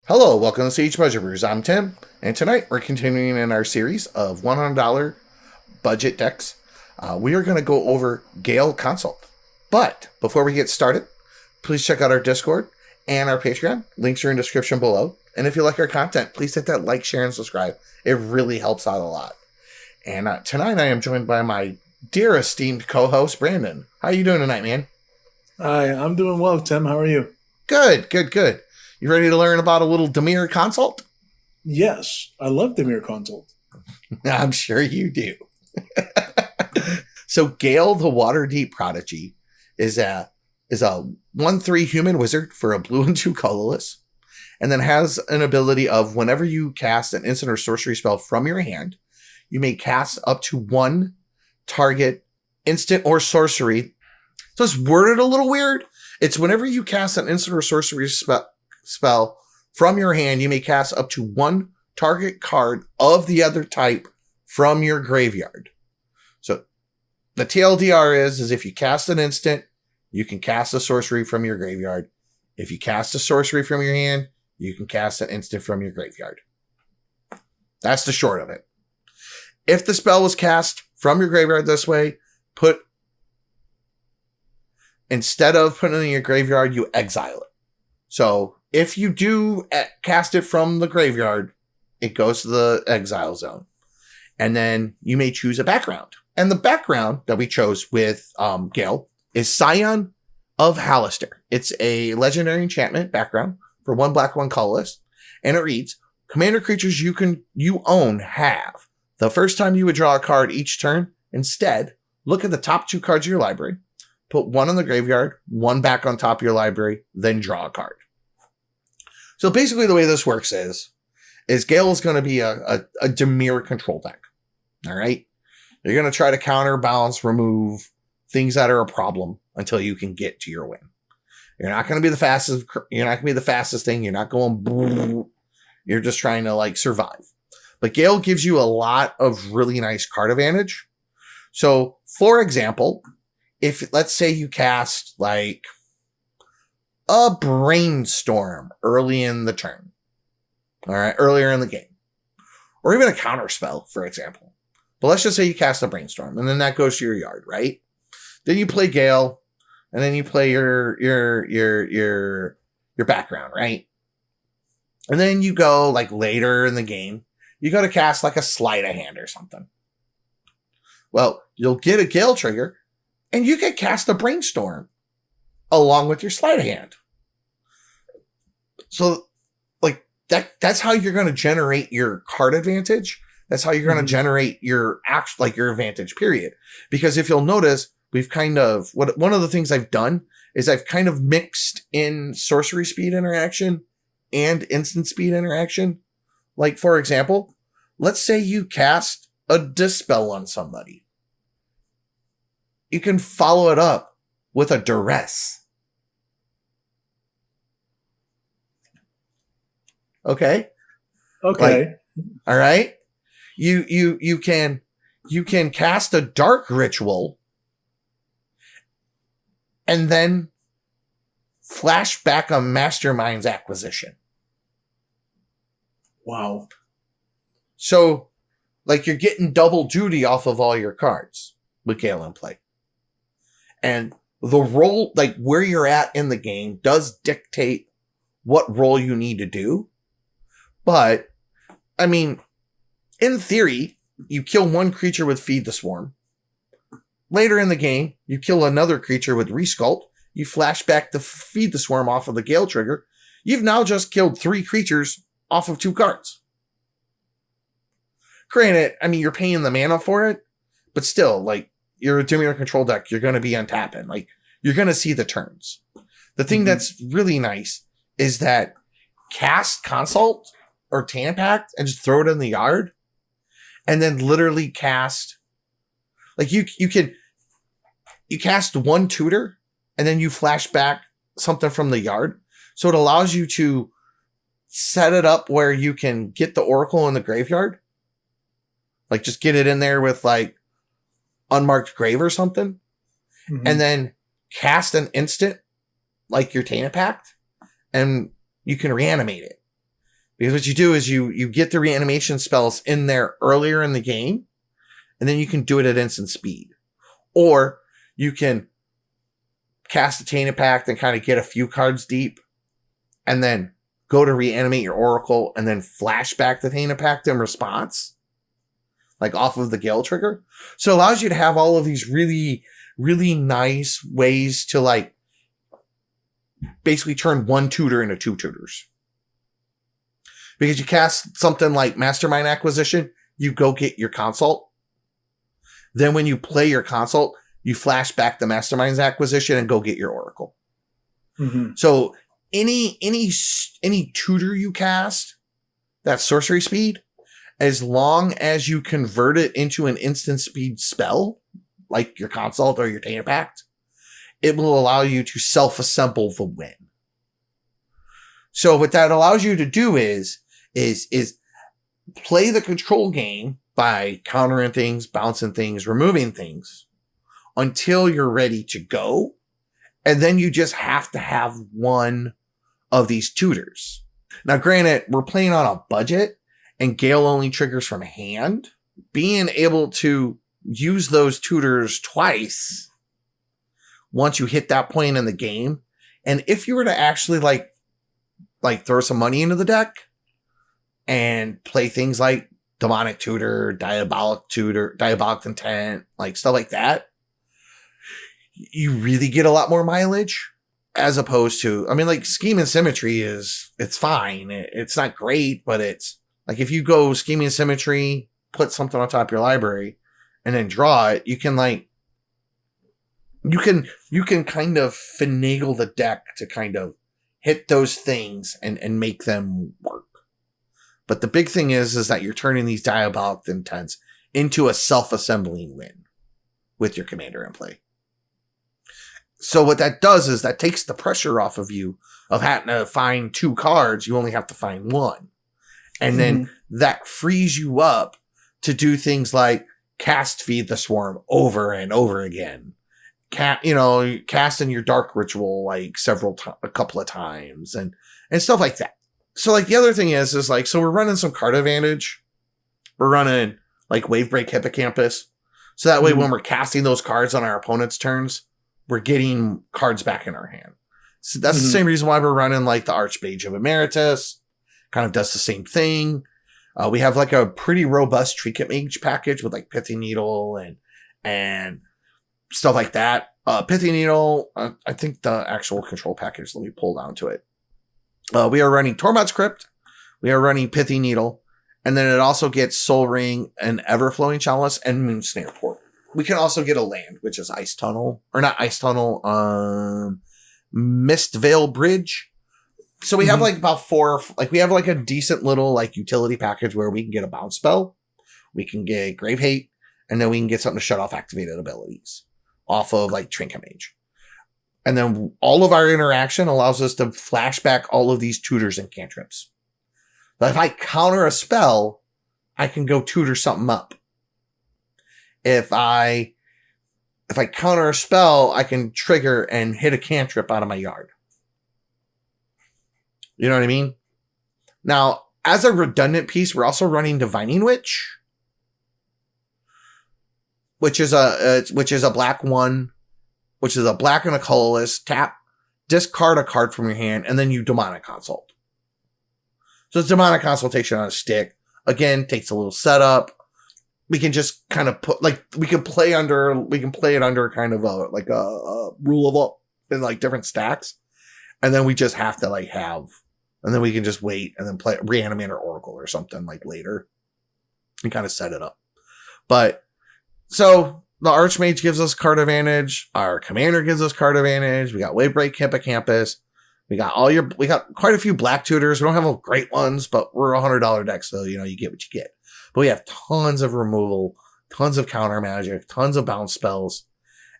Hello, welcome to Sage Pleasure Brews. I'm Tim, and tonight we're continuing in our series of $100 budget decks. We are going to go over Gale Consult. But before we get started, please check out our Discord and our Patreon. Links are in the description below. And if you like our content, please hit that like, share, and subscribe. It really helps out a lot. And tonight I am joined by my dear esteemed co-host, Brandon. How you doing tonight, man? Hi, I'm doing well, Tim. How are you? Good. You ready to learn about a little Demir Consult? Yes, I love the Mirror Consult. I'm sure you do. So Gale, the Waterdeep Prodigy, is a 1/3 human wizard for a blue and 2 colorless, and then has an ability of whenever you cast an instant or sorcery spell from your hand, you may cast up to one target instant or sorcery. So it's worded a little weird. It's whenever you cast an instant or sorcery spell from your hand, you may cast up to one target card of the other type from your graveyard. So the TLDR is if you cast an instant, you can cast a sorcery from your graveyard. If you cast a sorcery from your hand, you can cast an instant from your graveyard. That's the short of it. If the spell was cast from your graveyard this way, instead of putting it in your graveyard, you exile it. So if you do cast it from the graveyard, it goes to the exile zone. And then you may choose a background. And the background that we chose with Gale is Scion of Halaster. It's a legendary enchantment background for 1 black, 1 colorless. And it reads, commander creatures you own have. The first time you would draw a card each turn, instead, look at the top 2 cards of your library, put 1 in the graveyard, 1 back on top of your library, then draw a card. So basically the way this works is Gale is going to be a Demir control deck. All right. You're going to try to counterbalance, remove things that are a problem until you can get to your win. You're not going to be the fastest. You're not going to be the fastest thing. You're not going. You're just trying to survive. But Gale gives you a lot of really nice card advantage. So for example, if let's say you cast a brainstorm early in the turn, all right, earlier in the game, or even a counter spell, for example. But let's just say you cast a brainstorm, and then that goes to your yard, right? Then you play Gale, and then you play your background, right? And then you go later in the game, you go to cast a sleight of hand or something. Well, you'll get a Gale trigger, and you can cast a brainstorm along with your sleight of hand. So that's how you're going to generate your card advantage. That's how you're going to generate your your advantage, period. Because if you'll notice, we've one of the things I've done is I've kind of mixed in sorcery speed interaction and instant speed interaction. For example, let's say you cast a dispel on somebody. You can follow it up with a duress. Okay. All right. You can cast a dark ritual and then flash back a mastermind's acquisition. Wow. So you're getting double duty off of all your cards with Gale in play. And the role, where you're at in the game does dictate what role you need to do. But, I mean, in theory, you kill one creature with Feed the Swarm. Later in the game, you kill another creature with Resculpt. You flash back the Feed the Swarm off of the Gale trigger. You've now just killed 3 creatures off of 2 cards. Granted, I mean, you're paying the mana for it, but still, you're a Demir control deck, you're going to be untapping. You're going to see the turns. The thing that's really nice is that cast Consult or Tampact and just throw it in the yard, and then literally cast you cast 1 tutor and then you flash back something from the yard. So it allows you to set it up where you can get the Oracle in the graveyard. Just get it in there with unmarked grave or something. And then cast an instant your Tampact, and you can reanimate it. Because what you do is you get the reanimation spells in there earlier in the game, and then you can do it at instant speed. Or you can cast a Tainted Pact and kind of get a few cards deep, and then go to reanimate your Oracle, and then flash back the Tainted Pact in response, like off of the Gale trigger. So it allows you to have all of these really, really nice ways to like basically turn one tutor into two tutors. Because you cast something like Mastermind Acquisition, you go get your consult. Then when you play your consult, you flash back the Mastermind's Acquisition and go get your Oracle. Mm-hmm. So any tutor you cast, that's sorcery speed, as long as you convert it into an instant speed spell, like your consult or your Tainted Pact, it will allow you to self-assemble the win. So what that allows you to do is play the control game by countering things, bouncing things, removing things until you're ready to go. And then you just have to have one of these tutors. Now, granted, we're playing on a budget and Gale only triggers from hand. Being able to use those tutors twice once you hit that point in the game. And if you were to actually like throw some money into the deck and play things like Demonic Tutor, Diabolic Intent, like stuff like that, you really get a lot more mileage as opposed to, I mean, like Scheme and Symmetry it's fine. It's not great, but it's like if you go Scheming Symmetry, put something on top of your library and then draw it, you can kind of finagle the deck to kind of hit those things and make them work. But the big thing is that you're turning these Diabolic Intents into a self-assembling win with your commander in play. So what that does is that takes the pressure off of you of having to find two cards. You only have to find one. And then that frees you up to do things like cast Feed the Swarm over and over again. Casting your Dark Ritual like a couple of times and stuff like that. So like the other thing is like, so we're running some card advantage. We're running like Wavebreak Hippocampus. So that way when we're casting those cards on our opponent's turns, we're getting cards back in our hand. So that's the same reason why we're running like the Archmage of Emeritus. Kind of does the same thing. We have like a pretty robust Trinket Mage package with like Pithy Needle and stuff like that. Pithy Needle, I think the actual control package, let me pull down to it. We are running Tormod's Crypt. We are running Pithy Needle. And then it also gets Soul Ring and Everflowing Chalice and Moonsnare Port. We can also get a land, which is Ice Tunnel. Or not Ice Tunnel, Mist Veil Bridge. So we have like about we have like a decent little like utility package where we can get a bounce spell. We can get Grave Hate. And then we can get something to shut off activated abilities off of like Trinket Mage. And then all of our interaction allows us to flash back all of these tutors and cantrips. But if I counter a spell, I can go tutor something up. If I counter a spell, I can trigger and hit a cantrip out of my yard. You know what I mean? Now, as a redundant piece, we're also running Divining Witch, which is a black one, which is a black and a colorless. Tap, discard a card from your hand, and then you Demonic Consult. So it's Demonic Consultation on a stick. Again, takes a little setup. We can just kind of put we can play it under kind of a rule of law in like different stacks, and then we just have to and then we can just wait and then play Reanimate or Oracle or something like later and kind of set it up. But so the Archmage gives us card advantage. Our commander gives us card advantage. We got Wavebreak Hippocampus. We got quite a few black tutors. We don't have great ones, but we're $100 deck, so you get what you get. But we have tons of removal, tons of counter magic, tons of bounce spells,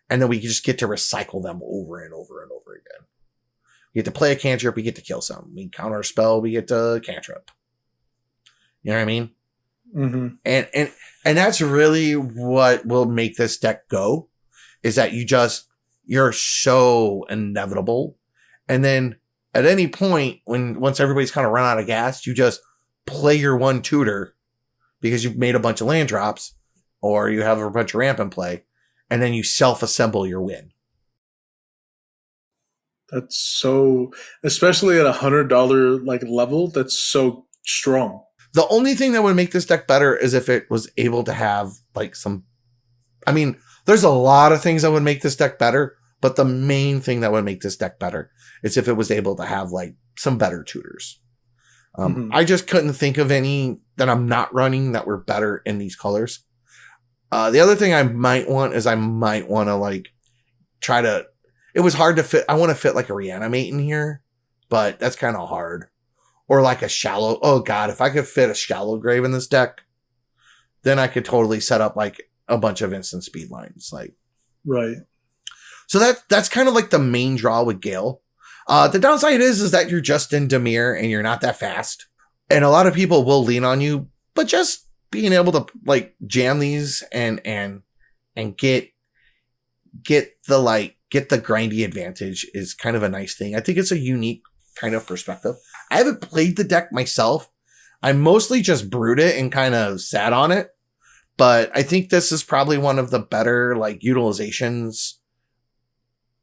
and then we just get to recycle them over and over and over again. We get to play a cantrip, we get to kill some. We counter a spell, we get to cantrip. You know what I mean? Mm-hmm. And that's really what will make this deck go, is that you're so inevitable. And then at any point, once everybody's kind of run out of gas, you just play your one tutor because you've made a bunch of land drops or you have a bunch of ramp in play, and then you self-assemble your win. That's so, especially at $100 like level, that's so strong. The only thing that would make this deck better is if it was able to have like some, I mean, there's a lot of things that would make this deck better, but the main thing that would make this deck better is if it was able to have like some better tutors. I just couldn't think of any that I'm not running that were better in these colors. The other thing I might want is I might want to like try to, it was hard to fit. I want to fit like a reanimate in here, but that's kind of hard. Or like a shallow. Oh God, if I could fit a shallow grave in this deck, then I could totally set up like a bunch of instant speed lines. Like, right. So that's kind of like the main draw with Gale. The downside is that you're just in Dimir and you're not that fast. And a lot of people will lean on you, but just being able to like jam these and get the grindy advantage is kind of a nice thing. I think it's a unique kind of perspective. I haven't played the deck myself. I mostly just brewed it and kind of sat on it. But I think this is probably one of the better like utilizations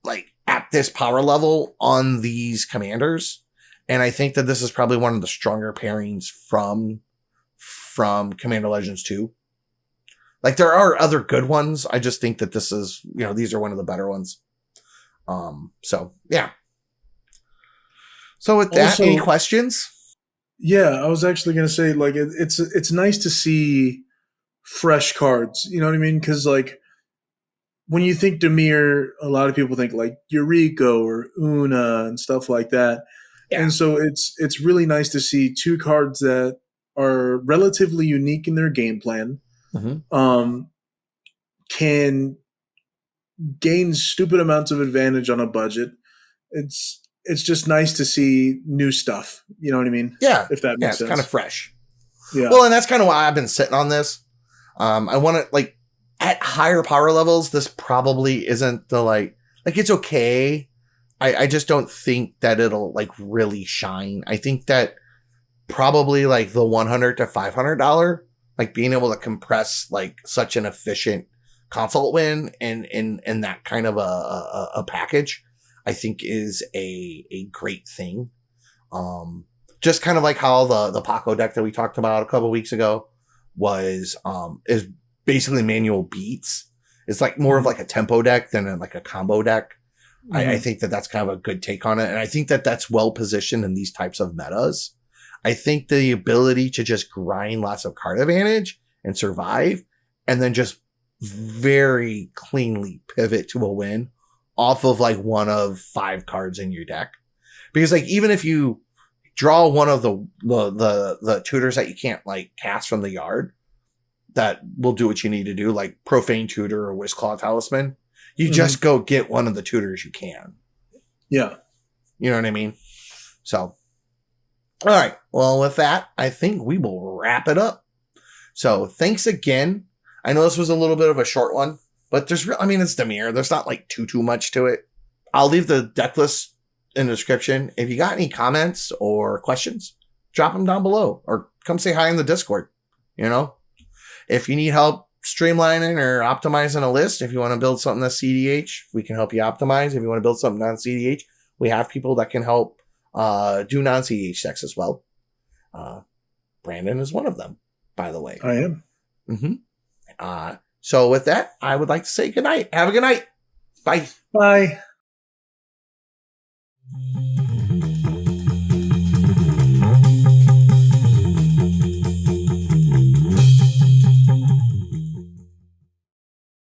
like at this power level on these commanders. And I think that this is probably one of the stronger pairings from Commander Legends 2. Like there are other good ones. I just think that this is, these are one of the better ones. So yeah. So with that, Also, any questions? Yeah, I was actually going to say like it's nice to see fresh cards. You know what I mean? Because like when you think Dimir, a lot of people think like Yuriko or Una and stuff like that. Yeah. And so it's really nice to see two cards that are relatively unique in their game plan, can gain stupid amounts of advantage on a budget. It's just nice to see new stuff. You know what I mean? Yeah. If that makes it's sense. kind of fresh. Yeah. Well, and that's kind of why I've been sitting on this. I want to like at higher power levels, this probably isn't the like it's okay. I just don't think that it'll like really shine. I think that probably like the $100 to $500, like being able to compress like such an efficient consult win in that kind of a package, I think is a great thing. Just kind of like how the Paco deck that we talked about a couple weeks ago is basically manual beats. It's like more of like a tempo deck than like a combo deck. I think that that's kind of a good take on it. And I think that that's well positioned in these types of metas. I think the ability to just grind lots of card advantage and survive and then just very cleanly pivot to a win off of like one of 5 cards in your deck. Because like even if you draw one of the tutors that you can't like cast from the yard that will do what you need to do, like Profane Tutor or Wishclaw Talisman, you just go get one of the tutors you can. Yeah. You know what I mean? So, all right. Well, with that, I think we will wrap it up. So thanks again. I know this was a little bit of a short one, but it's Dimir. There's not like too much to it. I'll leave the deck list in the description. If you got any comments or questions, drop them down below or come say hi in the Discord. If you need help streamlining or optimizing a list, if you want to build something that's CDH, we can help you optimize. If you want to build something non-CDH, we have people that can help do non-CDH decks as well. Brandon is one of them, by the way. I am. So with that, I would like to say good night. Have a good night. Bye. Bye.